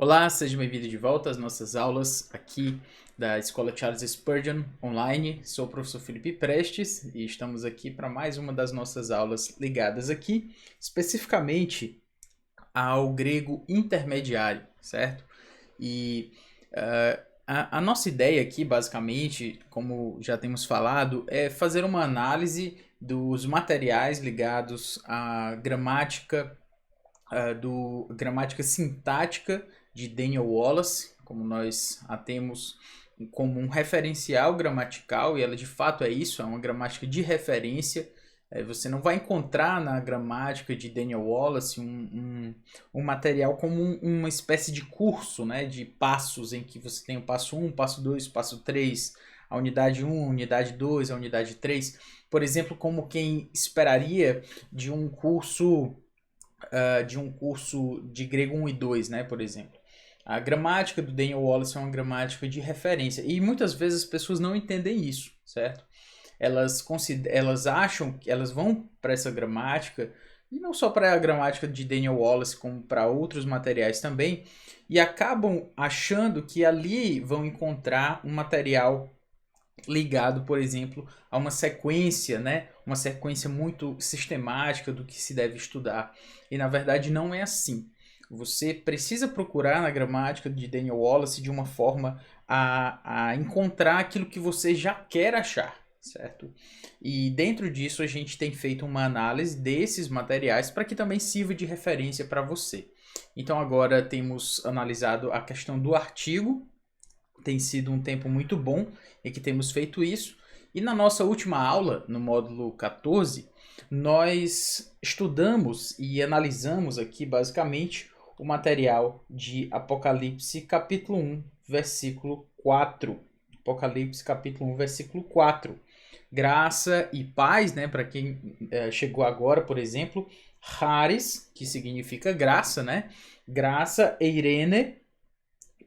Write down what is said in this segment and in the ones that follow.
Olá, seja bem-vindo de volta às nossas aulas aqui da Escola Charles Spurgeon online. Sou o professor Felipe Prestes e estamos aqui para mais uma das nossas aulas ligadas aqui, especificamente ao grego intermediário, certo? E a nossa ideia aqui, basicamente, como já temos falado, é fazer uma análise dos materiais ligados à gramática gramática sintática de Daniel Wallace, como nós a temos como um referencial gramatical, e ela de fato é isso, é uma gramática de referência. Você não vai encontrar na gramática de Daniel Wallace um material como uma espécie de curso, né, de passos, em que você tem o passo 1, passo 2, passo 3, a unidade 1, a unidade 2, a unidade 3. Por exemplo, como quem esperaria de um curso de grego 1 e 2, né, por exemplo. A gramática do Daniel Wallace é uma gramática de referência e muitas vezes as pessoas não entendem isso, certo? Elas acham que elas vão para essa gramática, e não só para a gramática de Daniel Wallace, como para outros materiais também, e acabam achando que ali vão encontrar um material ligado, por exemplo, a uma sequência, né? Uma sequência muito sistemática do que se deve estudar. E na verdade não é assim. Você precisa procurar na gramática de Daniel Wallace de uma forma a encontrar aquilo que você já quer achar, certo? E dentro disso a gente tem feito uma análise desses materiais para que também sirva de referência para você. Então agora temos analisado a questão do artigo. Tem sido um tempo muito bom em que temos feito isso. E na nossa última aula, no módulo 14, nós estudamos e analisamos aqui basicamente o material de Apocalipse capítulo 1, versículo 4. Apocalipse capítulo 1, versículo 4. Graça e paz, né, para quem chegou agora, por exemplo, Charis, que significa graça, né? Graça, Eirene,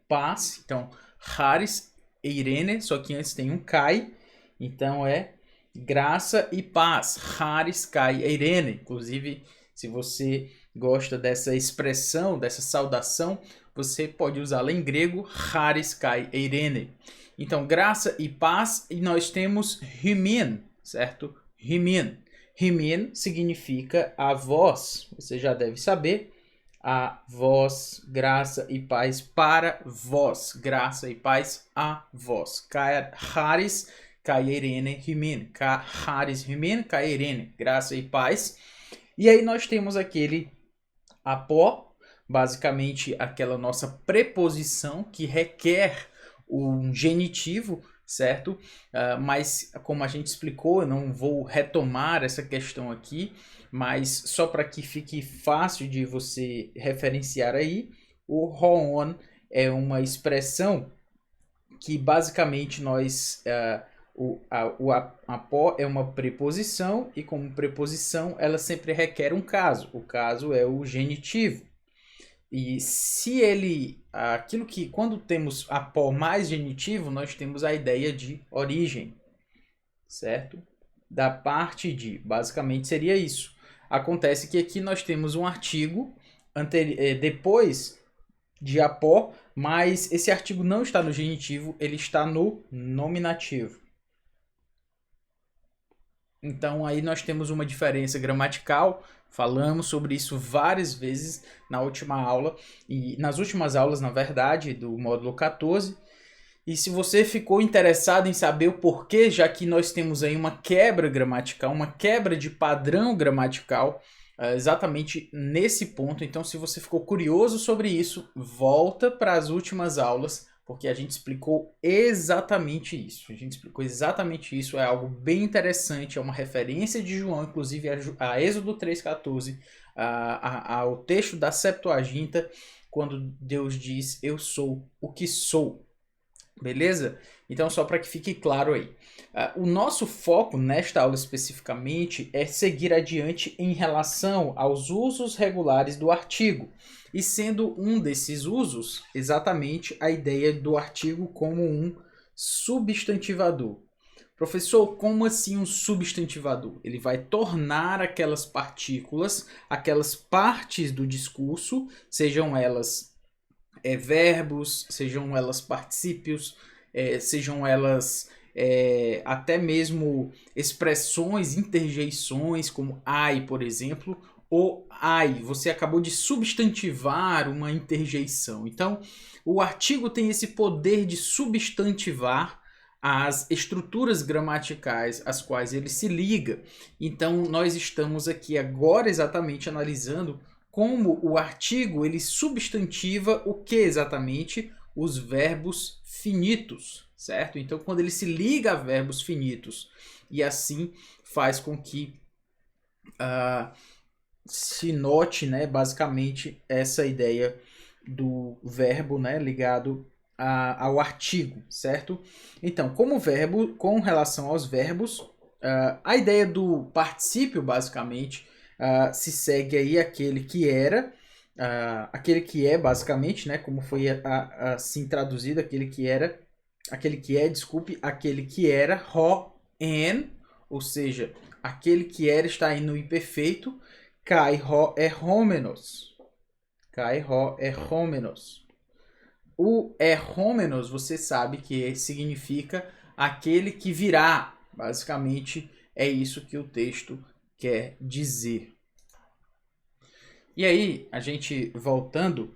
paz. Então, Charis e Irene, só que antes tem um Kai, então é graça e paz. Charis, Kai e Irene. Inclusive, se você gosta dessa expressão, dessa saudação, você pode usá-la em grego, Charis, Kai e Irene. Então, graça e paz, e nós temos Himin, certo? Himin. Himin significa a voz, você já deve saber. A vós, graça e paz para vós, graça e paz a vós. Charis, Kairene, Himen. Charis, Himen, Kairene, graça e paz. E aí nós temos aquele apó, basicamente aquela nossa preposição que requer um genitivo, certo? Mas como a gente explicou, eu não vou retomar essa questão aqui, mas só para que fique fácil de você referenciar aí, o Hoon é uma expressão que basicamente o apó é uma preposição, e como preposição ela sempre requer um caso. O caso é o genitivo. E se aquilo que, quando temos apó mais genitivo, nós temos a ideia de origem, certo? Da parte de, basicamente seria isso. Acontece que aqui nós temos um artigo depois de apó, mas esse artigo não está no genitivo, ele está no nominativo. Então aí nós temos uma diferença gramatical. Falamos sobre isso várias vezes na última aula e nas últimas aulas, na verdade, do módulo 14. E se você ficou interessado em saber o porquê, já que nós temos aí uma quebra gramatical, uma quebra de padrão gramatical, exatamente nesse ponto. Então, se você ficou curioso sobre isso, volta para as últimas aulas, porque a gente explicou exatamente isso. A gente explicou exatamente isso, é algo bem interessante, é uma referência de João, inclusive a Êxodo 3,14, ao texto da Septuaginta, quando Deus diz, eu sou o que sou. Beleza? Então, só para que fique claro aí. O nosso foco nesta aula especificamente é seguir adiante em relação aos usos regulares do artigo. E sendo um desses usos, exatamente a ideia do artigo como um substantivador. Professor, como assim um substantivador? Ele vai tornar aquelas partículas, aquelas partes do discurso, sejam elas verbos, sejam elas particípios, sejam elas até mesmo expressões, interjeições, como I, por exemplo, ou I, você acabou de substantivar uma interjeição. Então, o artigo tem esse poder de substantivar as estruturas gramaticais às quais ele se liga. Então, nós estamos aqui agora exatamente analisando como o artigo ele substantiva o que exatamente? Os verbos finitos, certo? Então, quando ele se liga a verbos finitos e assim faz com que se note, né, basicamente essa ideia do verbo, né, ligado ao artigo, certo? Então, como verbo, com relação aos verbos, a ideia do particípio, basicamente, se segue aí aquele que era, aquele que é, basicamente, né, como foi assim traduzido, aquele que era, aquele que é, desculpe, aquele que era, en, ou seja, aquele que era está aí no imperfeito, kai ho erhomenos. Kai ho erhomenos. O erhomenos, você sabe que significa aquele que virá. Basicamente, é isso que o texto quer dizer. E aí, a gente voltando,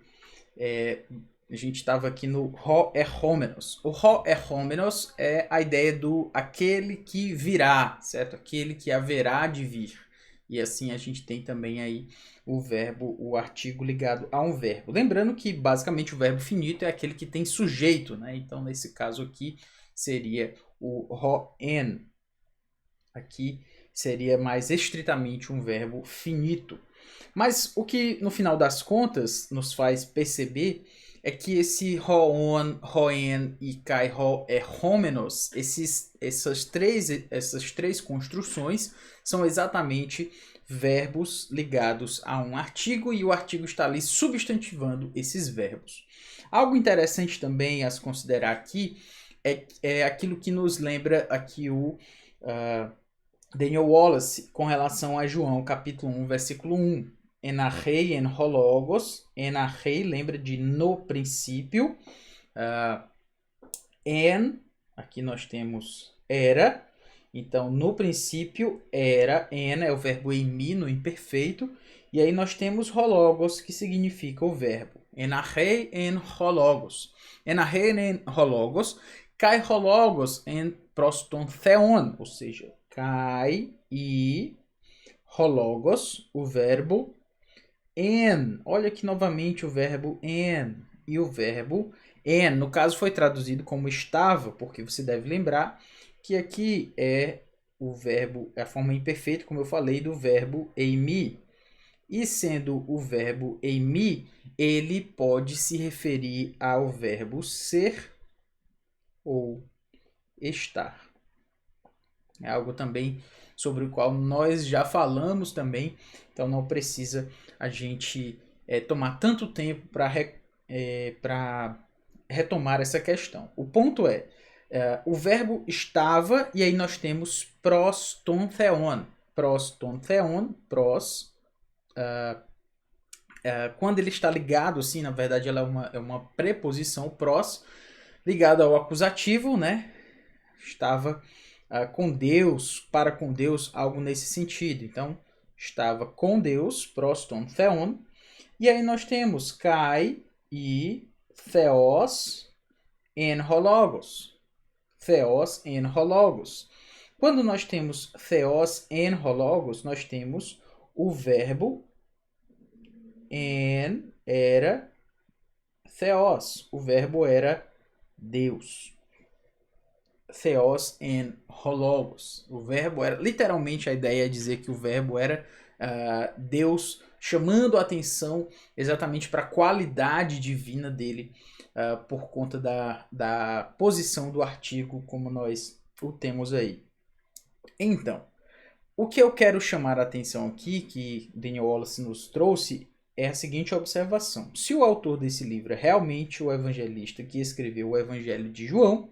a gente estava aqui no ho erhomenos. O ho erhomenos é a ideia do aquele que virá, certo? Aquele que haverá de vir. E assim a gente tem também aí o verbo, o artigo ligado a um verbo. Lembrando que basicamente o verbo finito é aquele que tem sujeito, né? Então nesse caso aqui seria o ho-en. Aqui seria mais estritamente um verbo finito. Mas o que no final das contas nos faz perceber é que esse ho-on, ho-en e kai ho erhomenos, essas três construções são exatamente verbos ligados a um artigo e o artigo está ali substantivando esses verbos. Algo interessante também a se considerar aqui é aquilo que nos lembra aqui o Daniel Wallace com relação a João capítulo 1, versículo 1. Enarrei en hologos. Enarrei lembra de no princípio. Aqui nós temos era. Então, no princípio era, en é o verbo eimi no imperfeito. E aí nós temos hologos, que significa o verbo. Enarrei en hologos. Enarrei en hologos. Kai hologos en proston theon, ou seja, kai e hologos, o verbo en. Olha aqui novamente o verbo en e o verbo en. No caso foi traduzido como estava, porque você deve lembrar que aqui é o verbo, é a forma imperfeita, como eu falei, do verbo eimi. E sendo o verbo eimi, ele pode se referir ao verbo ser ou estar. É algo também sobre o qual nós já falamos também, então não precisa a gente tomar tanto tempo para retomar essa questão. O ponto o verbo estava, e aí nós temos proston theon. Proston theon, pros, quando ele está ligado, assim, na verdade ela é uma preposição, pros, ligado ao acusativo, né? Estava com Deus, para com Deus, algo nesse sentido. Então, estava com Deus, proston theon. E aí nós temos kai e theos en hologos. Theos en hologos. Quando nós temos theos en hologos, nós temos o verbo en era theos. O verbo era Deus. Theos en hologos. O verbo era, literalmente a ideia é dizer que o verbo era Deus chamando a atenção exatamente para a qualidade divina dele, por conta da posição do artigo, como nós o temos aí. Então, o que eu quero chamar a atenção aqui, que Daniel Wallace nos trouxe, é a seguinte observação. Se o autor desse livro é realmente o evangelista que escreveu o Evangelho de João,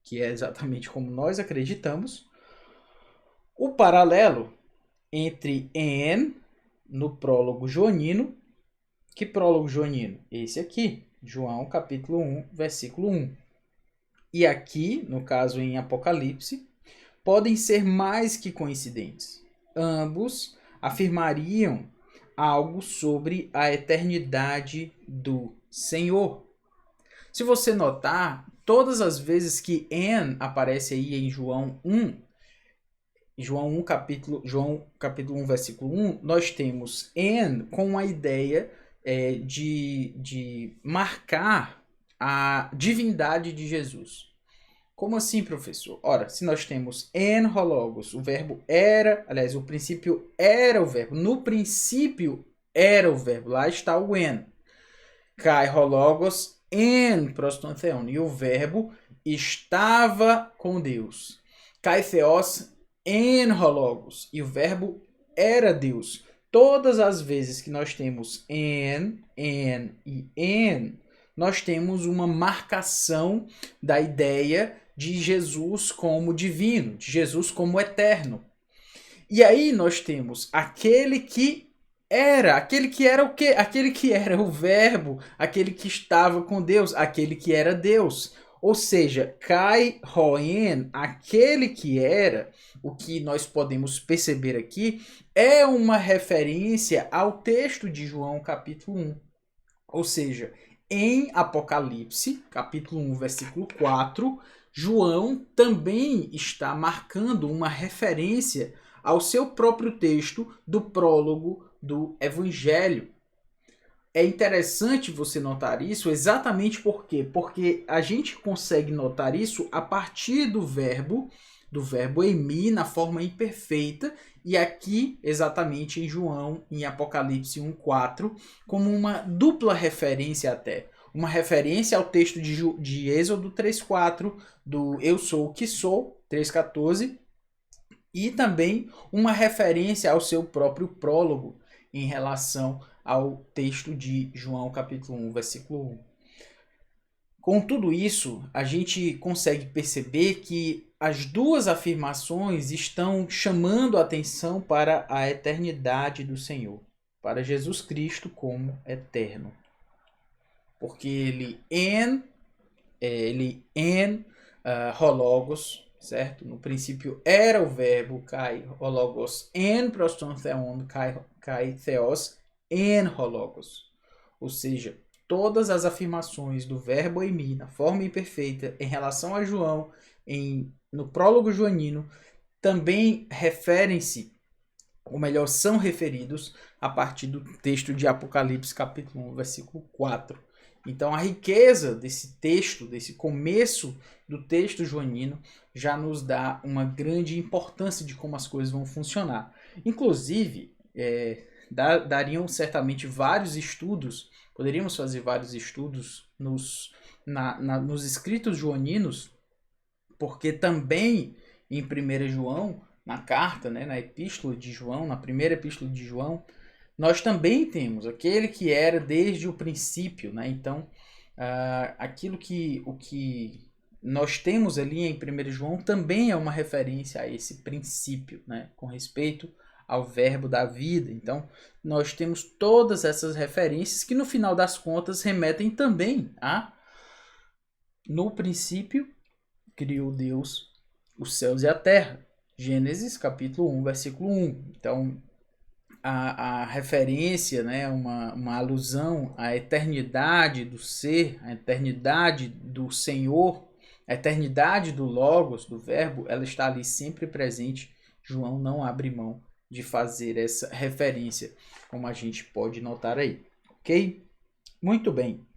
que é exatamente como nós acreditamos, o paralelo entre en no prólogo joanino, que prólogo joanino? Esse aqui, João capítulo 1, versículo 1. E aqui, no caso em Apocalipse, podem ser mais que coincidentes. Ambos afirmariam algo sobre a eternidade do Senhor. Se você notar, todas as vezes que "en" aparece aí em João capítulo 1, versículo 1, nós temos "en" com a ideia de marcar a divindade de Jesus. Como assim, professor? Ora, se nós temos "en ho logos", o verbo era, aliás, o princípio era o verbo, no princípio era o verbo, lá está o "en". Kai ho logos en proston theon, e o verbo estava com Deus. Kai theos en ho logos, e o verbo era Deus. Todas as vezes que nós temos en e en, nós temos uma marcação da ideia de Jesus como divino, de Jesus como eterno. E aí nós temos aquele que era o quê? Aquele que era o verbo, aquele que estava com Deus, aquele que era Deus. Ou seja, Kai Hoen, aquele que era, o que nós podemos perceber aqui, é uma referência ao texto de João capítulo 1. Ou seja, em Apocalipse, capítulo 1, versículo 4, João também está marcando uma referência ao seu próprio texto do prólogo do Evangelho. É interessante você notar isso exatamente por quê? Porque a gente consegue notar isso a partir do verbo emi na forma imperfeita, e aqui exatamente em João, em Apocalipse 1:4, como uma dupla referência até. Uma referência ao texto de Êxodo 3:4, do Eu Sou o Que Sou, 3:14, e também uma referência ao seu próprio prólogo em relação ao texto de João capítulo 1, versículo 1. Com tudo isso, a gente consegue perceber que as duas afirmações estão chamando a atenção para a eternidade do Senhor, para Jesus Cristo como eterno. Porque ele ho logos, certo? No princípio era o verbo kai ho logos en proston theon kai theos en ho logos. Ou seja, todas as afirmações do verbo emi na forma imperfeita em relação a João no prólogo joanino também referem-se, ou melhor, são referidos a partir do texto de Apocalipse capítulo 1, versículo 4. Então a riqueza desse texto, desse começo do texto joanino, já nos dá uma grande importância de como as coisas vão funcionar. Inclusive, dariam certamente vários estudos, poderíamos fazer vários estudos nos escritos joaninos, porque também em 1 João, na carta, na epístola de João, na primeira epístola de João, nós também temos aquele que era desde o princípio. Então, aquilo o que nós temos ali em 1 João também é uma referência a esse princípio, com respeito ao verbo da vida. Então, nós temos todas essas referências que, no final das contas, remetem também a no princípio criou Deus os céus e a terra. Gênesis capítulo 1, versículo 1. Então, a referência, uma alusão à eternidade do ser, à eternidade do Senhor, a eternidade do Logos, do verbo, ela está ali sempre presente. João não abre mão de fazer essa referência, como a gente pode notar aí, ok? Muito bem.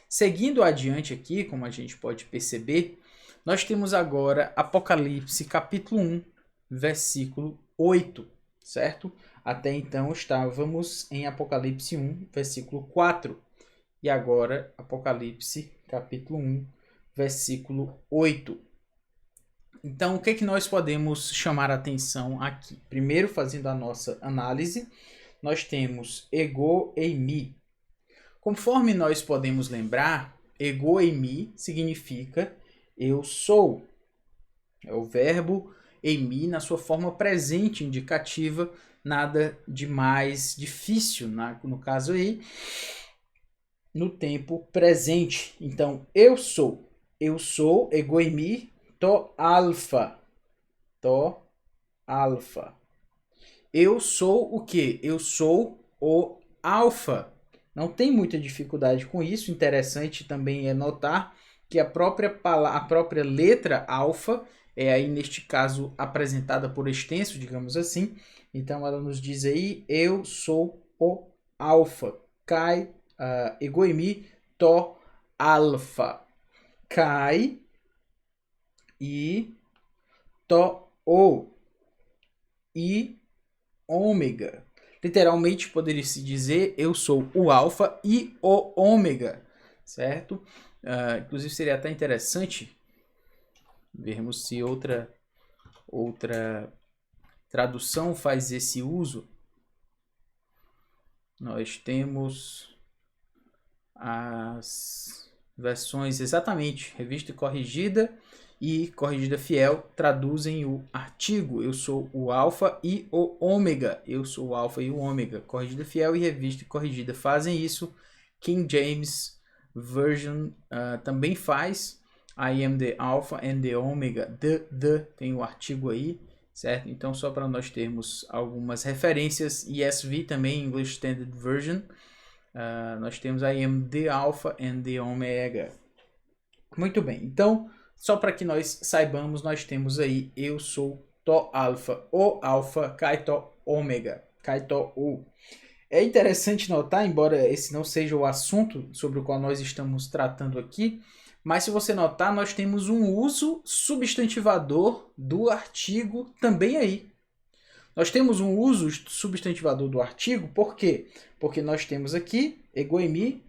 Seguindo adiante aqui, como a gente pode perceber, nós temos agora Apocalipse capítulo 1, versículo 8, certo? Até então estávamos em Apocalipse 1, versículo 4, e agora Apocalipse capítulo 1, versículo 8. Então, o que é que nós podemos chamar a atenção aqui? Primeiro, fazendo a nossa análise, nós temos ego eimi. Conforme nós podemos lembrar, ego eimi significa eu sou. É o verbo eimi na sua forma presente indicativa, nada de mais difícil no caso aí. no tempo presente. Então, eu sou. Eu sou, egoimi, to alfa. To alfa. Eu sou o quê? Eu sou o alfa. Não tem muita dificuldade com isso. Interessante também é notar que a própria letra alfa é aí, neste caso, apresentada por extenso, digamos assim. Então, ela nos diz aí, eu sou o alfa. Kai, egoimi, to alfa. Kai e to o e ômega. Literalmente poderia se dizer eu sou o alfa e o ômega, certo? Inclusive seria até interessante vermos se outra tradução faz esse uso. Nós temos as versões exatamente, revista corrigida e corrigida fiel traduzem o artigo eu sou o alfa e o ômega, eu sou o alfa e o ômega. Corrigida fiel e revista corrigida fazem isso. King James Version também faz. I am the alpha and the omega. Tem o artigo aí, certo? Então só para nós termos algumas referências. ESV também, English Standard Version. Nós temos I am the alpha and the omega. Muito bem, então só para que nós saibamos, nós temos aí eu sou to alfa, o alfa, kai to ômega, kai to u. É interessante notar, embora esse não seja o assunto sobre o qual nós estamos tratando aqui, mas se você notar, nós temos um uso substantivador do artigo também aí. Nós temos um uso substantivador do artigo, por quê? Porque nós temos aqui, egoimi,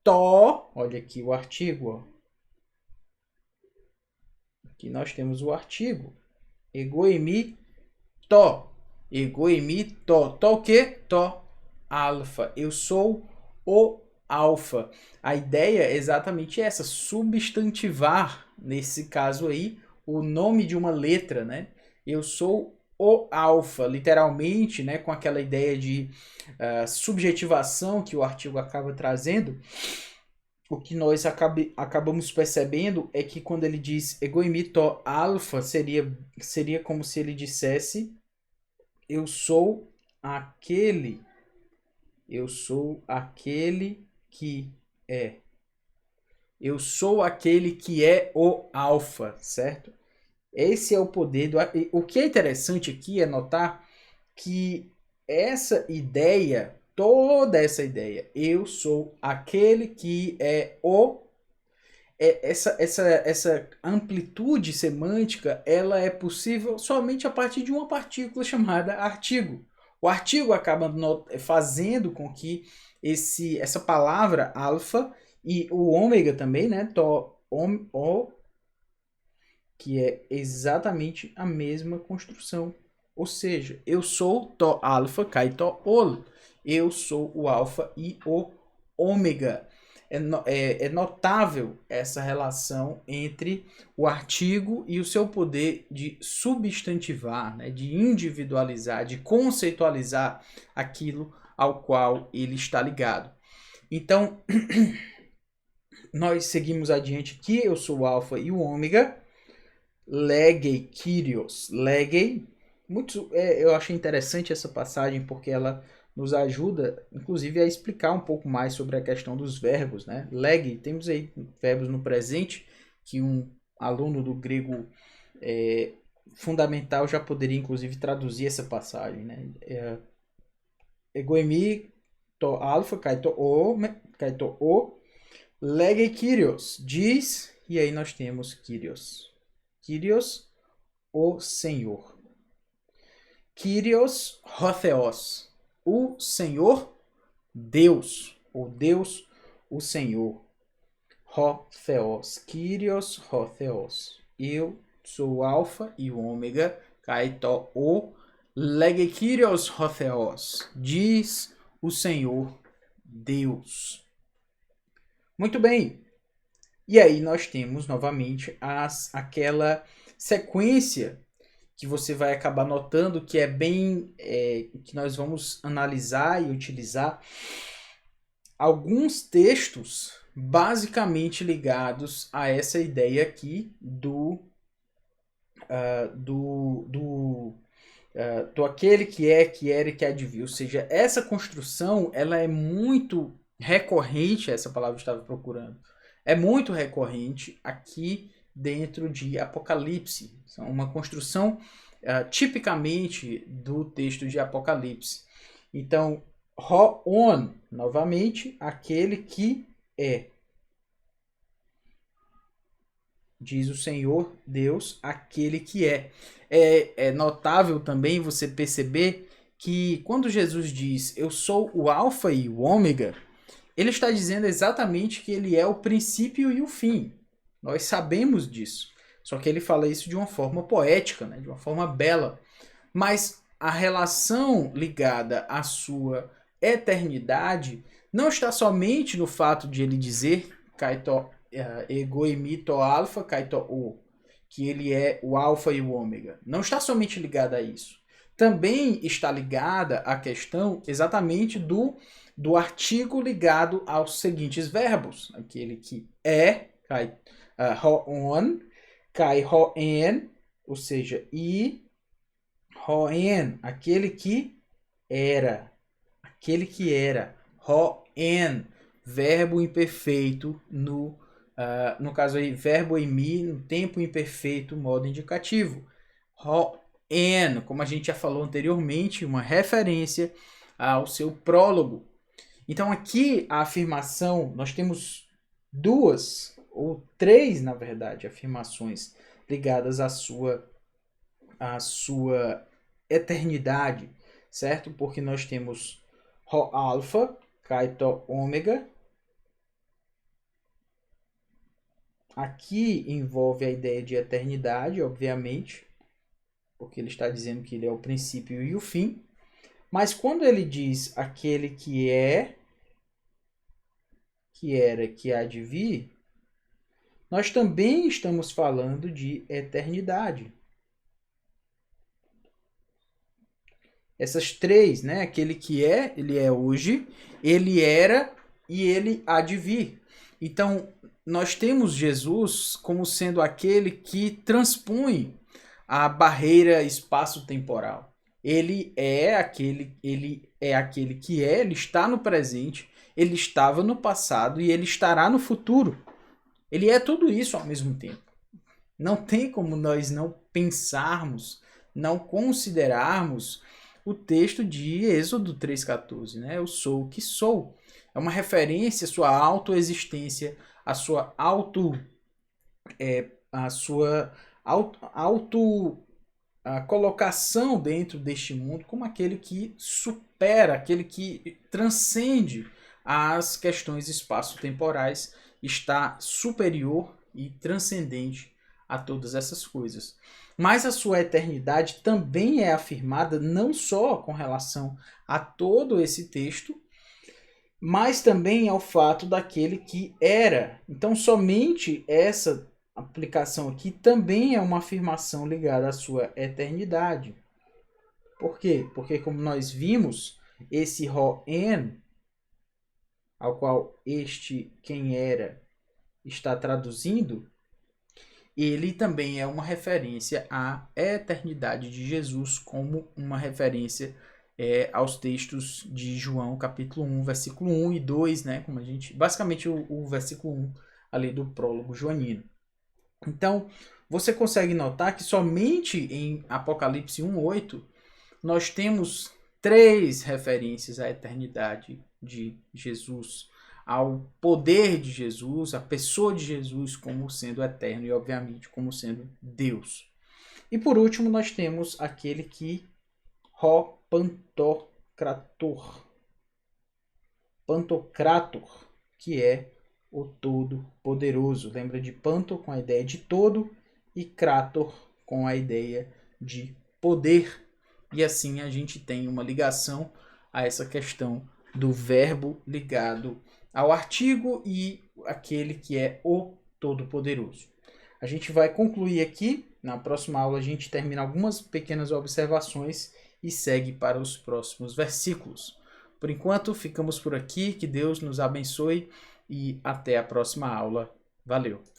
to, olha aqui o artigo, ó. Aqui nós temos o artigo, egoimi, to. Egoimi, to. To o quê? To alfa. Eu sou o alfa. A ideia é exatamente essa, substantivar, nesse caso aí, o nome de uma letra, né? Eu sou o alfa, literalmente, né? Com aquela ideia de subjetivação que o artigo acaba trazendo. O que nós acabamos percebendo é que quando ele diz egoimi to alfa, seria como se ele dissesse eu sou aquele que é. Eu sou aquele que é o alfa, certo? Esse é o poder do... O que é interessante aqui é notar que essa ideia, toda essa ideia, eu sou aquele que é o... Essa amplitude semântica, ela é possível somente a partir de uma partícula chamada artigo. O artigo acaba fazendo com que essa palavra alfa e o ômega também, né? Que é exatamente a mesma construção. Ou seja, eu sou to alfa kai to ol. Eu sou o alfa e o ômega. É notável essa relação entre o artigo e o seu poder de substantivar, né, de individualizar, de conceitualizar aquilo ao qual ele está ligado. Então, nós seguimos adiante aqui, eu sou o alfa e o ômega. Legei Kyrios. Legei. Eu achei interessante essa passagem porque ela nos ajuda, inclusive, a explicar um pouco mais sobre a questão dos verbos, né? Lege, temos aí verbos no presente, que um aluno do grego fundamental já poderia, inclusive, traduzir essa passagem, né? Egoemi, to alfa, kai to o, lege Kyrios, diz, e aí nós temos Kyrios. Kyrios, o Senhor. Kyrios, Hotheos, o Senhor, Deus, ou Deus, o Senhor. Hotheos, Kyrios, Hotheos. Eu sou o alfa e o ômega, kaito o, lege Kyrios, Hotheos, diz o Senhor, Deus. Muito bem. E aí nós temos novamente aquela sequência que você vai acabar notando que é bem que nós vamos analisar e utilizar alguns textos basicamente ligados a essa ideia aqui do aquele que é, que era e que há de vir. Ou seja, essa construção ela é muito recorrente, essa palavra eu estava procurando, é muito recorrente aqui dentro de Apocalipse. São uma construção tipicamente do texto de Apocalipse. Então, Ho-On, novamente, aquele que é. Diz o Senhor Deus, aquele que é. É notável também você perceber que quando Jesus diz eu sou o alfa e o ômega, ele está dizendo exatamente que ele é o princípio e o fim. Nós sabemos disso. Só que ele fala isso de uma forma poética, né? De uma forma bela. Mas a relação ligada à sua eternidade não está somente no fato de ele dizer Kaito ego e mito alfa kaito o, que ele é o alfa e o ômega. Não está somente ligada a isso. Também está ligada à questão exatamente do artigo ligado aos seguintes verbos. Aquele que é, kai ho-on, kai ho-en, ou seja, e ho-en, aquele que era. Aquele que era. Ho-en, verbo imperfeito no caso aí, verbo em mi, no tempo imperfeito, modo indicativo. Ho-en, como a gente já falou anteriormente, uma referência ao seu prólogo. Então aqui a afirmação, nós temos duas, ou três, na verdade, afirmações ligadas à sua eternidade, certo? Porque nós temos Ho-alfa, kaito ômega. Aqui envolve a ideia de eternidade, obviamente, porque ele está dizendo que ele é o princípio e o fim. Mas quando ele diz aquele que é, que era, que há de vir, nós também estamos falando de eternidade. Essas três, né? Aquele que é, ele é hoje, ele era e ele há de vir. Então, nós temos Jesus como sendo aquele que transpõe a barreira espaço-temporal. Ele é aquele que é, ele está no presente, ele estava no passado e ele estará no futuro. Ele é tudo isso ao mesmo tempo. Não tem como nós não pensarmos, não considerarmos o texto de Êxodo 3,14, né? Eu sou o que sou. É uma referência à sua autoexistência, à sua a colocação dentro deste mundo como aquele que supera, aquele que transcende as questões espaço-temporais, está superior e transcendente a todas essas coisas. Mas a sua eternidade também é afirmada não só com relação a todo esse texto, mas também ao fato daquele que era. Então, somente essa aplicação aqui também é uma afirmação ligada à sua eternidade. Por quê? Porque, como nós vimos, esse Ho-En, ao qual este quem era está traduzindo, ele também é uma referência à eternidade de Jesus, como uma referência aos textos de João, capítulo 1, versículo 1 e 2, né? Como a gente, basicamente o versículo 1 ali do prólogo joanino. Então, você consegue notar que somente em Apocalipse 1:8 nós temos três referências à eternidade de Jesus, ao poder de Jesus, à pessoa de Jesus como sendo eterno e, obviamente, como sendo Deus. E por último, nós temos aquele que Pantocrator, que é o Todo-Poderoso. Lembra de Panto com a ideia de todo e Krator com a ideia de poder. E assim a gente tem uma ligação a essa questão do verbo ligado ao artigo e aquele que é o Todo-Poderoso. A gente vai concluir aqui. Na próxima aula a gente termina algumas pequenas observações e segue para os próximos versículos. Por enquanto, ficamos por aqui. Que Deus nos abençoe e até a próxima aula. Valeu!